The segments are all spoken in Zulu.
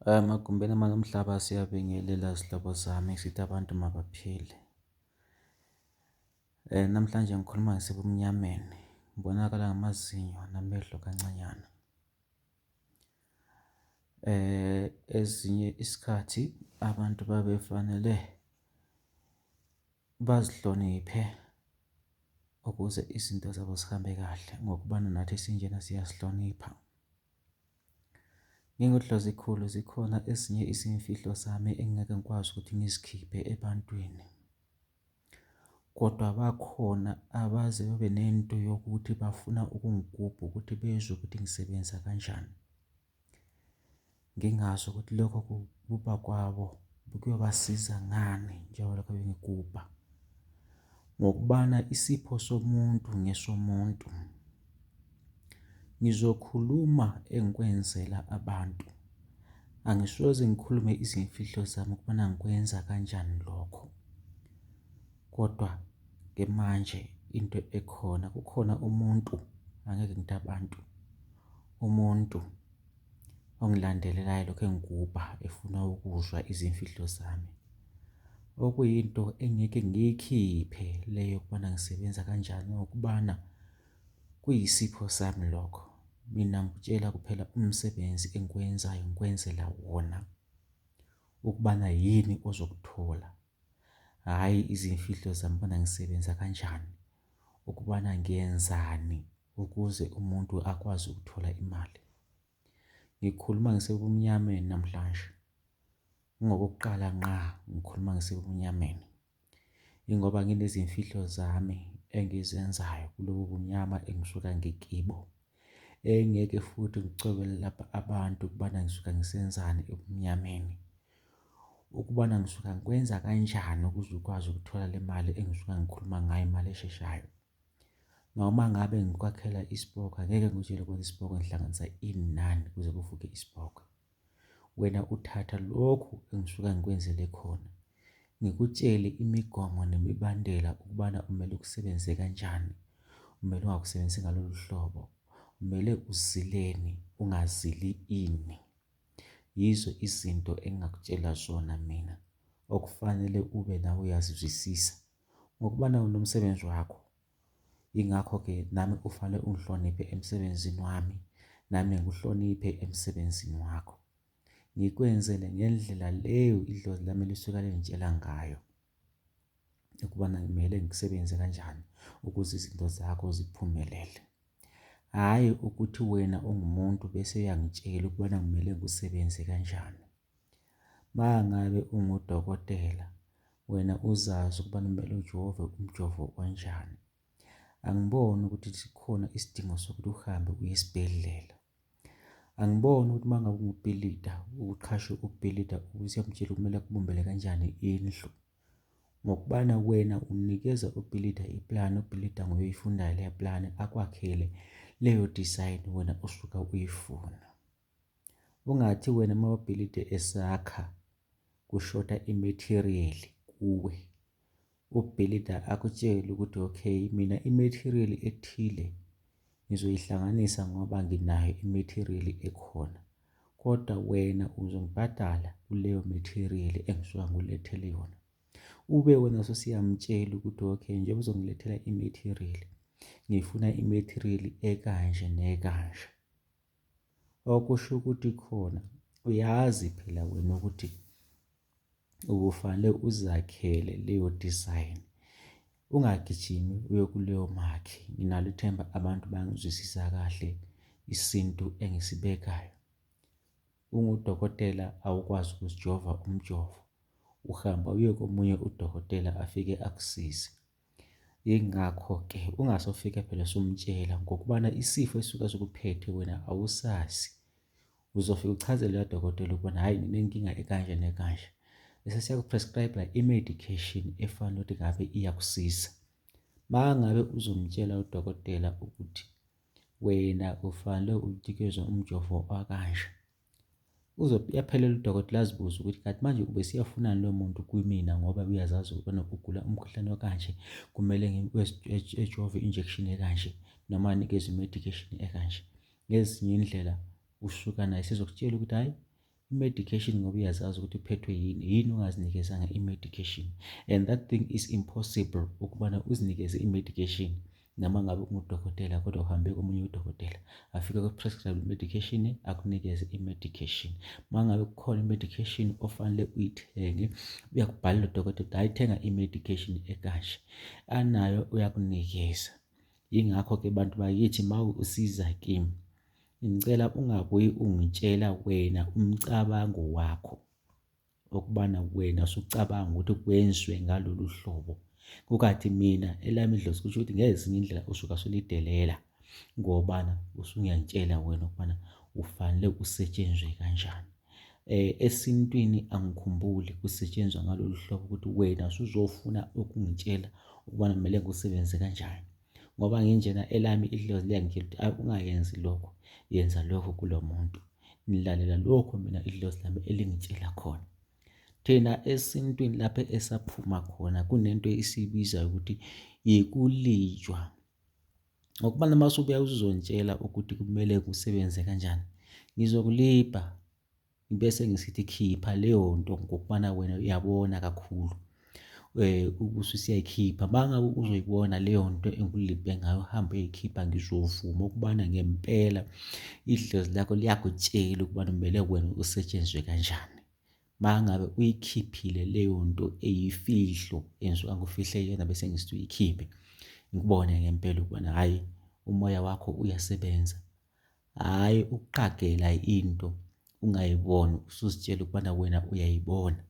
Magumbeni amanye omhlaba siyabingelela zihlobo zami, sithi abantu mabaphile. Namhlanje ngikhuluma ngisebumnyameni, ngibonakala ngamazinyo namehlo kancanyana. Ezinye isikhathi abantu babefanele bazihloniphe ukuze izinto zabo zihambe kahle, ngokubana nathi sinjena siyasihlonipha. Ngingodlozi zikhona ezinye izimfihlo zami engeke ngikwazi ukuthi ngizikhiphe ebantwini. Kodwa bakhona abaze babe nento yokuthi bafuna ukungigubha ukuthi bezwe ukuthi ngisebenza kanjani. Ngingazi ukuthi lokho kugubha kwabo kuyobasiza ngani njengoba lokho bengigubha. Ngokubana isipho somuntu ngesomuntu. Ngizokhuluma engikwenzela abantu. Angisoze ngikhulume izimfihlo zami ukubana ngikwenza kanjani lokho. Kodwa-ke manje into ekhona, kukhona umuntu, angeke ngithi abantu, umuntu ongilandelelayo lokho engigubha efuna ukuzwa izimfihlo zami. Okuyinto engeke ngiyikhiphe leyo yokubana ngisebenza kanjani ngokubana kuyisipho sami lokho. Mina ngikutshela kuphela umsebenzi engiwenzayo ngikwenzela wona ukubana yini ozokuthola. Hhayi izimfihlo zami ukubana ngisebenza kanjani, ukubana ngiyenzani ukuze umuntu akwazi ukuthola imali. Ngikhuluma ngisebumnyameni namhlanje. Kungokokuqala ngqa ngikhuluma ngisebumnyameni. Ingoba nginezimfihlo zami engizenzayo kulobu bunyama engisuka ngikibo. Engeke futhi ngicobele lapha abantu ukubana ngisuka ngisenzani ebumnyameni. Ukubana ngisuka ngikwenza kanjani ukuze ukwazi ukuthola le mali engisuka ngikhuluma ngayo, imali esheshayo. Noma ngabe ngikwakhela isipoko, angeke ngikutshele ukwenza isipoko ngihlanganisa inani kuze kuvuke isipoko. Wena uthatha lokhu engisuka ngikwenzele khona, ngikutshele imigomo nemibandela ukubana kumele ukusebenze kanjani, kumele ungakusebenzisi ngalolu hlobo, kumele uzileni, ungazili ini. Yizo izinto engingakutshela zona mina okufanele ube nawe uyazizwisisa ngokubana unomsebenzi wakho. Yingakho-ke nami ufanele ungihloniphe emsebenzini wami, nami ngikuhloniphe emsebenzini wakho. Ngikwenzele ngendlela leyo idlozi lami lisuka lingitshela ngayo ukubana kumele ngisebenze kanjani ukuze izinto zakho ziphumelele. Hhayi ukuthi wena ungumuntu bese uyangitshela ukubana kumele ngisebenze kanjani. Uma ngabe ungudokotela, wena uzazi ukubana kumele ujove umjovo onjani. Angiboni ukuthi sikhona isidingo sokuthi uhambe uye esibhedlela. Angiboni ukuthi uma ngabe ungubhilida, uqhashe ubhilida ukuthi uyamtshela kumele akubumbele kanjani indlu. Ngokubana wena unikeza ubhilida iplani, ubhilida nguye oyifundayo leyo plani, akwakhele leyo design wena usuka uyifuna. Ungathi wena uma ubhilide esakha kushoda i-material kuwe, ubhilida akutshele ukuthi okay, mina i-material ethile ngizoyihlanganisa ngoba nginayo i-material ekhona. Kodwa wena uzongibhadala kuleyo material engisuka ngikulethele yona. Ube wena usuyamtshela ukuthi okay, njengoba uzongilethela i-material, ngifuna i-material ekanje nekanje. Okusho ukuthi khona uyazi phela wena ukuthi ubufanele uzakhele leyo design. Ungagijimi uye kuleyo makhi. Nginalo ithemba abantu bayangizwisisa kahle isintu engisibekayo. Ungudokotela awukwazi ukuzijova umjovo, uhamba uye komunye udokotela afike akusize. Yingakho-ke ungasofika phela sumtshela ngokubana isifo esisuka sikuphethe wena awusazi. Uzofika uchazele loya dokotela ukubana hhayi nginenkinga ekanje nekanje, bese siyaku-prescribe i-medication efanele ukuthi ngabe iyakusiza. Uma ngabe uzomtshela udokotela ukuthi wena ufanele unikezwe umjovo wakanje, uyaphelela udokotela azibuze ukuthi kanti manje ubesiyafunani loyo muntu kumina ngoba uyazazi ukubana ugula umkhuhlane wakanje, kumele ejove i-injection ekanje noma anikezwe i-medication ekanje. Ngezinye indlela usuka naye esezokutshela ukuthi hhayi, i-medication ngoba uyazazi ukuthi uphethwe yini ongazinikezanga i-medication. And that thing is impossible ukubana uzinikeze i-medication noma ngabe ungudokotela kodwa uhambe komunye udokotela afike ku-prescribe medication akunikeze i-medication. Mangabe kukhona i-medication ofanele uyithenge, uyakubhalela udokotela hayi thenga i-medication ekanje, anayo uyakunikeza. Yingakho-ke bantu bakithi ma usiza kimi, ngicela ungabuyi ungitshela wena umcabango wakho ukubana wena usucabanga ukuthi kwenziwe ngalolu hlobo, kukathi mina elami idlozi kusho ukuthi ngezinye indlela usuka sulidelela ngobana usungiyangitshela wena ukubana ufanele usetshenzwe kanjani. Esintwini angikhumbuli kusetshenzwa ngalolu hlobo ukuthi wena usuzofuna ukungitshela ukubana kumele ngusebenze kanjani, ngoba nginjena elami idlozi liyangitshela ukuthi ungayenzi lokho, yenza lokho kulo muntu. Nilalela lokho mina idlozi lami elingitshela khona. Thina esintwini lapho esaphuma khona kunento esiyibiza ukuthi yikulijwa, ngokubana masubuya uzongitshela ukuthi kumele kusebenze kanjani, ngizokulipha bese ngisithi khipha leyo nto ngokubana wena uyabona kakhulu ususiyayikhipha. Mangabe uzoyibona leyo nto enguliphe ngayo uhambe uyoyikhipha, ngizovuma ukubana ngempela idlozi lakho liyakutshela ukubana kumele wena usetshenzwe kanjani. Mangabe uyikhiphile leyo nto eyifihlo engisuka ngufihle yona bese ngisithi uyikhiphe, ngikubone ngempela ukubana hayi umoya wakho uyasebenza, hayi ukuqagela into ungayiboni usuzitshela ukubana wena uyayibona.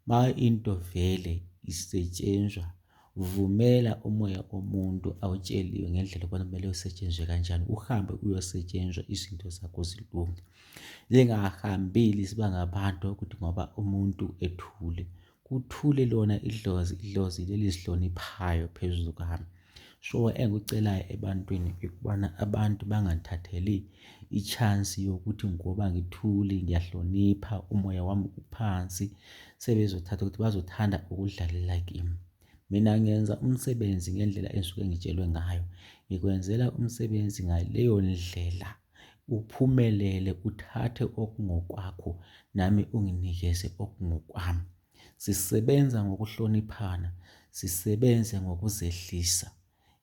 Ma into vele isetshenzwa, vumela umoya omuntu awutsheliwe ngendlela ukubana kumele usetshenzwe kanjani, uhambe uyosetshenzwa izinto zakho zilunge. Lingahambile sibangabantu ukuthi ngoba umuntu ethule, kuthule lona idlozi leli sihloniphayo phezulu kwami. So engikucelayo ebantwini ukubana abantu bangathatheli i-chance yokuthi ngoba ngithule ngiyahlonipha umoya wami uphansi sebezothatha ukuthi bazothanda ukudlalela kimi. Mina ngenza umsebenzi ngendlela ensuke ngitshelwe ngayo, ngikwenzela umsebenzi ngaleyo ndlela uphumelele, uthathe okungokwakho nami unginikeze okungokwami. Sisebenza ngokuhloniphana, sisebenze ngokuzehlisa.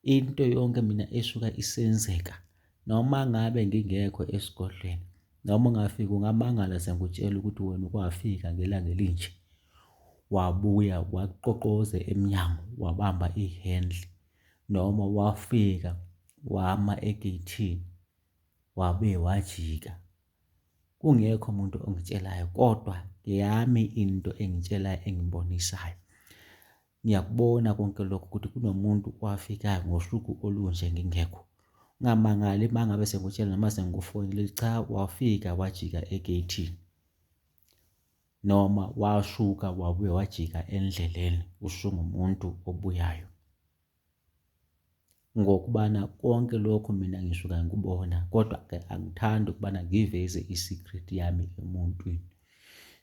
Into yonke mina esuka isenzeka noma ngabe ngingekho esigodlweni, noma ungafika ungamangala sengikutshela ukuthi wena ukwafika ngelanga elinje, wabuya waqoqoze emnyango wabamba i-handle, noma wafika wama egeyithini wabuye wajika, kungekho umuntu ongitshelayo kodwa yami into engitshelayo engibonisayo. Ngiyakubona konke lokho ukuthi kunomuntu owafikayo ngosuku olunje ngingekho. Ungamangali mangabe sengikutshela noma sengikufonile, cha, wafika wajika egeyithini noma washuka wabuye wajika endleleni usungumuntu obuyayo. Ngokubana konke lokho mina ngisuka ngikubona, kodwa-ke angithandi ukubana ngiveze i-secret yami emuntwini.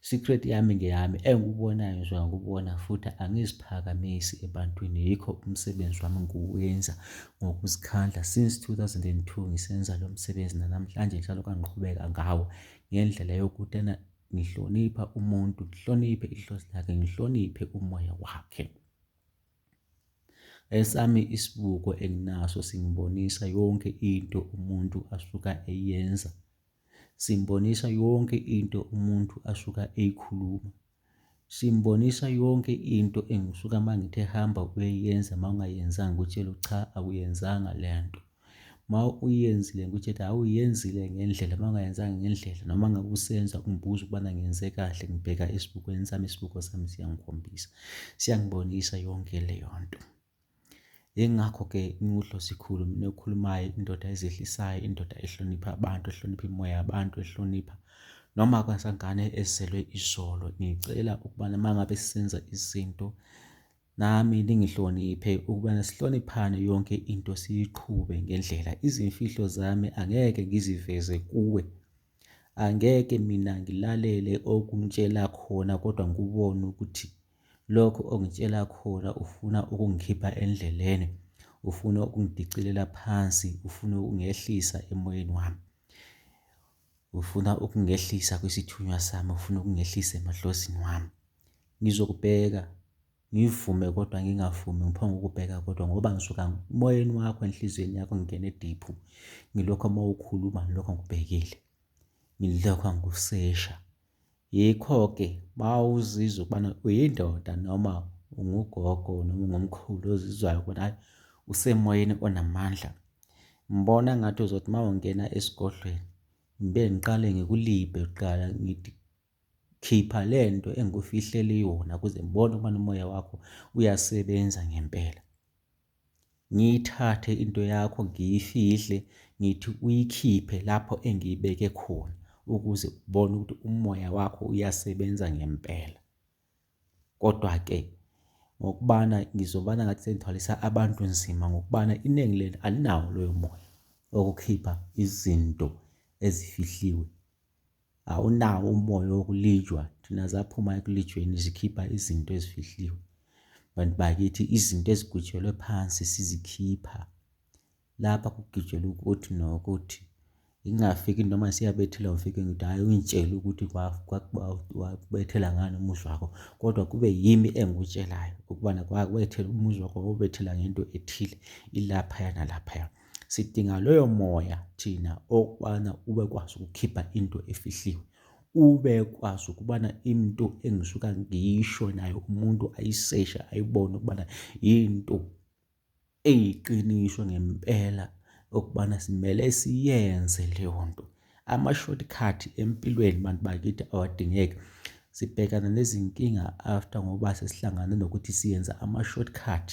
Secret yami ngeyami, engikubonayo ngisuka ngikubona futhi angiziphakamisi ebantwini. Yikho umsebenzi wami nguwenza ngokuzikhandla since 2002 ngisenza lo msebenzi, nanamhlanje ngihlala ngiqhubeka ngawo ngendlela yokuthi ngihlonipha umuntu, ngihloniphe idlozi lakhe, ngihloniphe umoya wakhe. Esami isibuko enginaso singibonisa yonke into umuntu asuka eyenza, simbonisa yonke into umuntu asuka eyikhuluma, simbonisa yonke into engisuka mangithe hamba uyeyenza, ma ungayenzanga ngikutshela cha awuyenzanga lento, ma uyenzile ngikutshela awuyenzile ngendlela, ma ungayenzanga ngendlela noma ngabe usenza ungibuza ukubana ngenze kahle, ngibheka esibukweni sami, isibuko sami siyangikhombisa, siyangibonisa yonke leyo nto. Yingakho-ke ngiwuDlozi Khulu, mina okhulumayo, indoda ezehlisayo, indoda ehlonipha abantu, ehlonipha imimoya yabantu, ehlonipha noma kwasangane ezelwe izolo. Ngicela ukubana mangabe sisenza izinto nami ningihloniphe, ukubana sihloniphane, yonke into siyiqhube ngendlela. Izimfihlo zami angeke ngiziveze kuwe, angeke mina ngilalele okungitshela khona kodwa ngikubone ukuthi lokho ongitshela khona ufuna ukungikhipha endleleni, ufuna ukungidicilela phansi, ufuna ukungehlisa emoyeni wami. ufuna ukungehlisa kwisithunywa sami, ufuna ukungehlisa emahlozini wami. Ngizokubheka ngivume kodwa ngingavumi, ngiphonge ukubheka kodwa ngoba ngisuka emoyeni wakho, enhliziyweni yakho ngingene ediphu. Ngilokho uma ukhuluma ngilokho ngikubhekile, ngilokho ngikusesha. Yikho-ke uma uzizwa ukubana uyindoda noma ungugogo noma ungumkhulu ozizwayo ukubona hhayi usemoyeni onamandla, ngibona ngathi uzothi uma ungena esigodlweni ngibe ngiqale ngikulibhe kuqala, ngithi khipha le nto engikufihlele yona ukuze ngibone ukubana umoya wakho uyasebenza ngempela. Ngiyithathe into yakho ngiyifihle, ngithi uyikhiphe lapho engiyibeke khona ukuze ubone ukuthi umoya wakho uyasebenza ngempela. Kodwa-ke ngokubana ngizobana ngathi sengithwalisa abantu nzima ngokubana iningi leli alinawo loyo moya wokukhipha izinto ezifihliwe. Awunawo umoya wokulijwa. Thina zaphuma ekulijweni zikhipha izinto ezifihliwe. Bantu bakithi, izinto ezigwitshelwe phansi sizikhipha. Lapha kugijelwe ukuthi nokuthi ingafiki noma siyabethela ngifike ngithi hhayi ungitshele ukuthi wabethela ngani umuzi wakho, kodwa kube yimi engikutshelayo ukubana kwabethela umuzi wakho, wawubethela ngento ethile ilaphaya nalaphaya. Sidinga loyo moya thina okubana ube kwazi ukukhipha into efihliwe, ube kwazi ukubana into engisuka ngisho nayo umuntu ayisesha ayibone ukubana yinto eyiqiniso ngempela ukubana simele siyenze leyo nto. Ama-shortcut empilweni bantu bakithi awadingeki. Sibhekana nezinkinga after ngoba sesihlangane nokuthi siyenza ama-shortcut.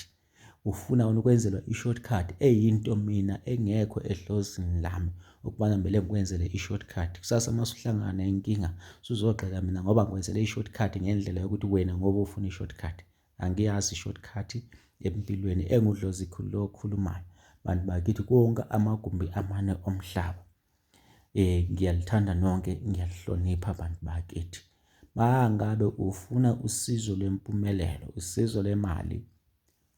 Ufuna ukwenzelwa i-shortcut eyinto mina engekho ehlozini lami ukubana kumele ngikwenzele i-shortcut. Kusasa uma usuhlangana nenkinga suzogxeka mina ngoba ngikwenzele i-shortcut ngendlela yokuthi wena ngoba ufuna i-shortcut. Angiyazi i-shortcut empilweni engudlozi lo okhulumayo. Bantu bakithi, konke amagumbi amane omhlaba, ngiyalithanda nonke, ngiyalihlonipha bantu bakithi. Mangabe ufuna usizo lwempumelelo, usizo lwemali,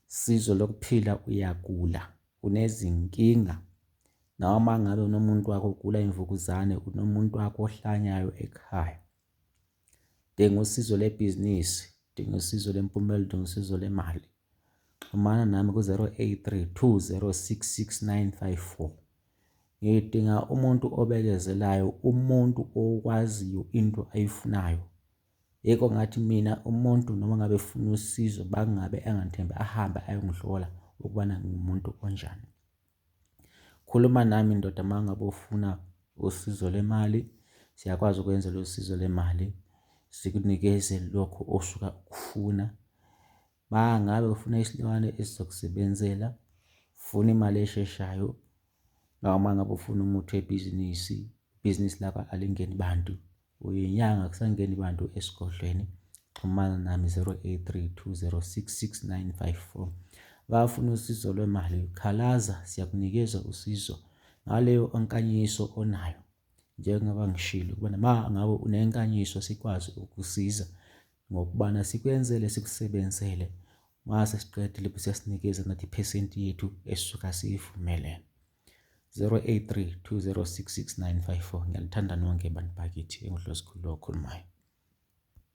usizo lokuphila, uyagula, unezinkinga, noma ngabe unomuntu wakho ugula imvukuzane, unomuntu wakho ohlanyayo ekhaya, dinga usizo lebhizinisi, dinga usizo lwempumelelo, dinga usizo lemali, xhumana nami ku-083 2066 954. Ngidinga umuntu obekezelayo, umuntu okwaziyo into ayifunayo. Yiko ngathi mina umuntu noma ngabe efuna usizo bangabe engangithembe ahambe ayongihlola ukubana ngumuntu onjani. Khuluma nami ndoda mangabe ufuna usizo lemali, siyakwazi ukwenza lo sizo lemali, sikunikeze lokho osuka ukufuna. Mangabe ufuna isilwane esizokusebenzela, ufuna imali esheshayo, noma ngabe ufuna umuthi webhizinisi, ibhizinisi lakho alingeni bantu, uyinyanga kusangeni bantu esigodlweni, xhumana nami 083 2066 954. Bafuna usizo lwemali, khalaza, siyakunikeza usizo ngaleyo onkanyiso onayo. Njengoba ngishilo ukubana mangabe unenkanyiso sikwazi ukusiza ngokubana sikwenzele, sikusebenzele. Mase siqedile bese siyasinikeza nathi iphesenti yethu esisuka siyivumelene. 083 2066 954. Ngiyalithanda nonke bantu bakithi, engudlozi lo okhulumayo.